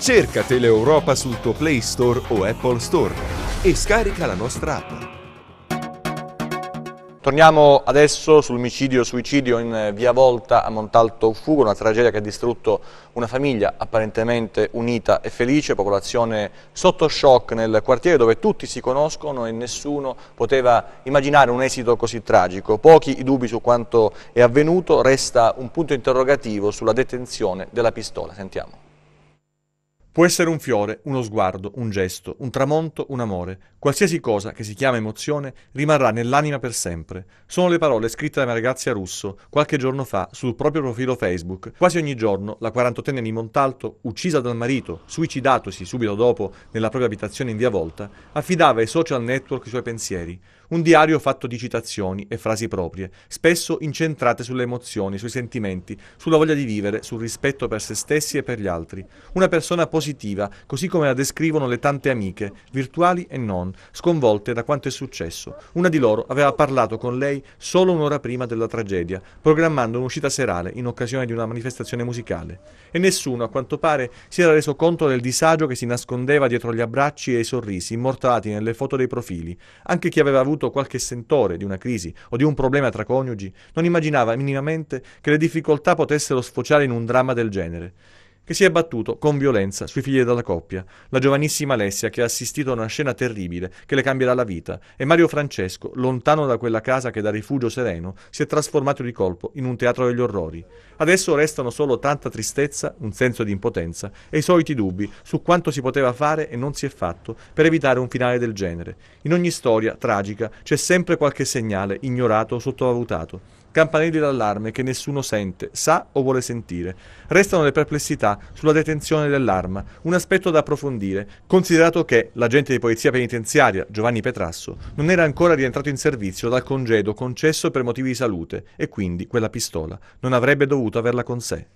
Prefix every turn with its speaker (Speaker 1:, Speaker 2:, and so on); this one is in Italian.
Speaker 1: Cerca Teleeuropa sul tuo Play Store o Apple Store e scarica la nostra app.
Speaker 2: Torniamo adesso sull'omicidio-suicidio in via Volta a Montalto Fugo, una tragedia che ha distrutto una famiglia apparentemente unita e felice, popolazione sotto shock nel quartiere dove tutti si conoscono e nessuno poteva immaginare un esito così tragico. Pochi i dubbi su quanto è avvenuto, resta un punto interrogativo sulla detenzione della pistola. Sentiamo. Può essere un fiore, uno sguardo, un gesto, un tramonto, un amore. Qualsiasi cosa che si chiama emozione rimarrà nell'anima per sempre. Sono le parole scritte da Maria Russo qualche giorno fa sul proprio profilo Facebook. Quasi ogni giorno la 48enne di Montalto, uccisa dal marito, suicidatosi subito dopo nella propria abitazione in via Volta, affidava ai social network i suoi pensieri. Un diario fatto di citazioni e frasi proprie, spesso incentrate sulle emozioni, sui sentimenti, sulla voglia di vivere, sul rispetto per se stessi e per gli altri. Una persona positiva, così come la descrivono le tante amiche, virtuali e non, sconvolte da quanto è successo. Una di loro aveva parlato con lei solo un'ora prima della tragedia, programmando un'uscita serale in occasione di una manifestazione musicale. E nessuno, a quanto pare, si era reso conto del disagio che si nascondeva dietro gli abbracci e i sorrisi immortalati nelle foto dei profili. Anche chi aveva avuto qualche sentore di una crisi o di un problema tra coniugi non immaginava minimamente che le difficoltà potessero sfociare in un dramma del genere, che si è battuto con violenza sui figli della coppia, la giovanissima Alessia che ha assistito a una scena terribile che le cambierà la vita, e Mario Francesco, lontano da quella casa che da rifugio sereno si è trasformato di colpo in un teatro degli orrori. Adesso restano solo tanta tristezza, un senso di impotenza e i soliti dubbi su quanto si poteva fare e non si è fatto per evitare un finale del genere. In ogni storia tragica c'è sempre qualche segnale ignorato o sottovalutato. Campanelli d'allarme che nessuno sente, sa o vuole sentire. Restano le perplessità sulla detenzione dell'arma, un aspetto da approfondire, considerato che l'agente di polizia penitenziaria, Giovanni Petrasso, non era ancora rientrato in servizio dal congedo concesso per motivi di salute e quindi quella pistola non avrebbe dovuto averla con sé.